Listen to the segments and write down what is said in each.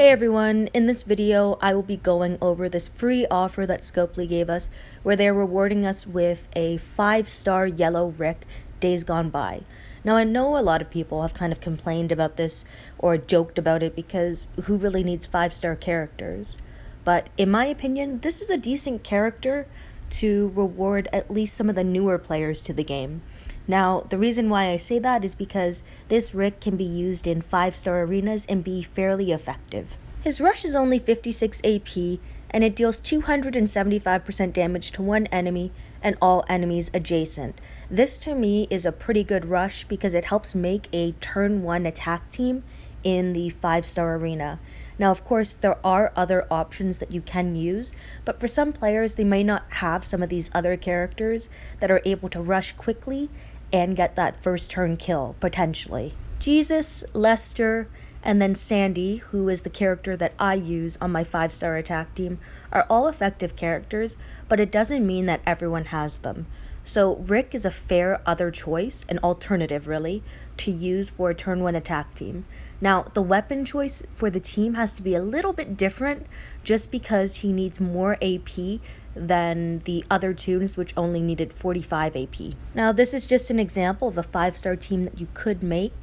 Hey everyone, in this video I will be going over this free offer that Scopely gave us where they're rewarding us with a 5-star yellow Rick Days Gone By. Now I know a lot of people have kind of complained about this or joked about it because who really needs 5-star characters? But in my opinion, this is a decent character to reward at least some of the newer players to the game. Now, the reason why I say that is because this Rick can be used in 5-star arenas and be fairly effective. His rush is only 56 AP, and it deals 275% damage to one enemy and all enemies adjacent. This to me is a pretty good rush because it helps make a turn 1 attack team in the 5-star arena. Now, of course, there are other options that you can use, but for some players, they may not have some of these other characters that are able to rush quickly and get that first turn kill, potentially. Jesus, Lester, and then Sandy, who is the character that I use on my 5-star attack team, are all effective characters, but it doesn't mean that everyone has them. So Rick is a fair other choice, an alternative really, to use for a turn 1 attack team. Now, the weapon choice for the team has to be a little bit different just because he needs more AP than the other tunes, which only needed 45 AP. Now, this is just an example of a 5-star team that you could make.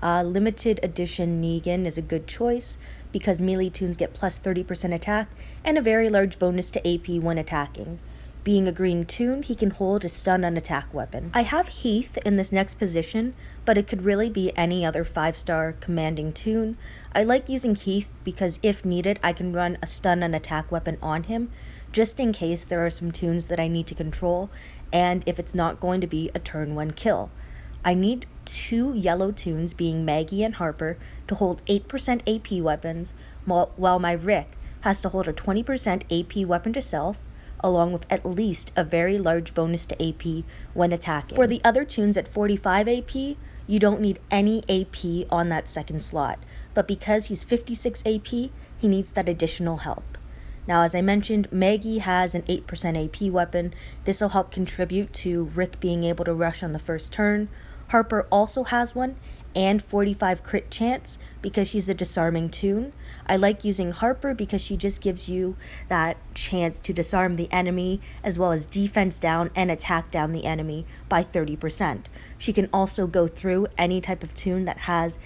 Limited edition Negan is a good choice because melee tunes get plus 30% attack and a very large bonus to AP when attacking. Being a green tune, he can hold a stun on attack weapon. I have Heath in this next position, but it could really be any other 5-star commanding tune. I like using Heath because if needed, I can run a stun on attack weapon on him, just in case there are some tunes that I need to control, and if it's not going to be a turn 1 kill. I need 2 yellow tunes, being Maggie and Harper, to hold 8% AP weapons, while my Rick has to hold a 20% AP weapon to self, along with at least a very large bonus to AP when attacking. For the other tunes at 45 AP, you don't need any AP on that second slot, but because he's 56 AP, he needs that additional help. Now, as I mentioned, Maggie has an 8% AP weapon. This will help contribute to Rick being able to rush on the first turn. Harper also has one, and 45 crit chance because she's a disarming tune. I like using Harper because she just gives you that chance to disarm the enemy as well as defense down and attack down the enemy by 30%. She can also go through any type of tune that has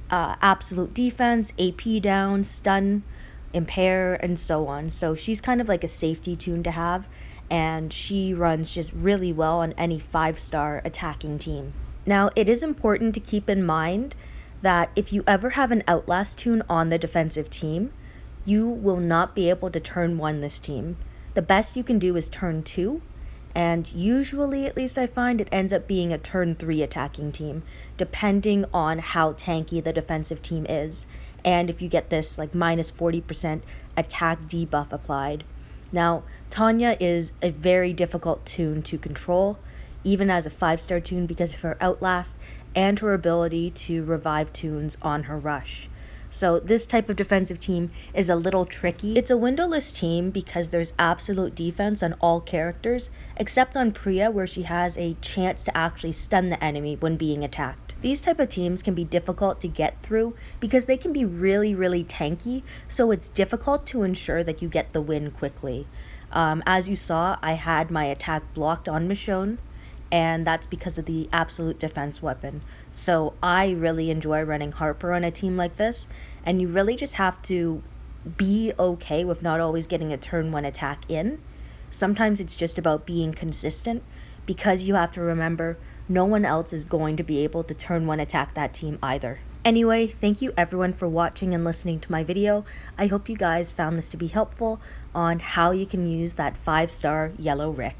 absolute defense, AP down, stun, impair, and so on. So she's kind of like a safety tune to have, and she runs just really well on any 5-star attacking team. Now, it is important to keep in mind that if you ever have an Outlast tune on the defensive team, you will not be able to turn 1 this team. The best you can do is turn 2, and usually, at least I find, it ends up being a turn 3 attacking team, depending on how tanky the defensive team is, and if you get this like minus 40% attack debuff applied. Now, Tanya is a very difficult tune to control, even as a 5-star tune, because of her Outlast and her ability to revive tunes on her rush. So this type of defensive team is a little tricky. It's a windowless team because there's absolute defense on all characters, except on Priya, where she has a chance to actually stun the enemy when being attacked. These type of teams can be difficult to get through because they can be really, really tanky, so it's difficult to ensure that you get the win quickly. As you saw, I had my attack blocked on Michonne, and that's because of the absolute defense weapon. So I really enjoy running Harper on a team like this, and you really just have to be okay with not always getting a turn 1 attack in. Sometimes it's just about being consistent, because you have to remember no one else is going to be able to turn 1 attack that team either. Anyway, thank you everyone for watching and listening to my video. I hope you guys found this to be helpful on how you can use that 5-star yellow Rick.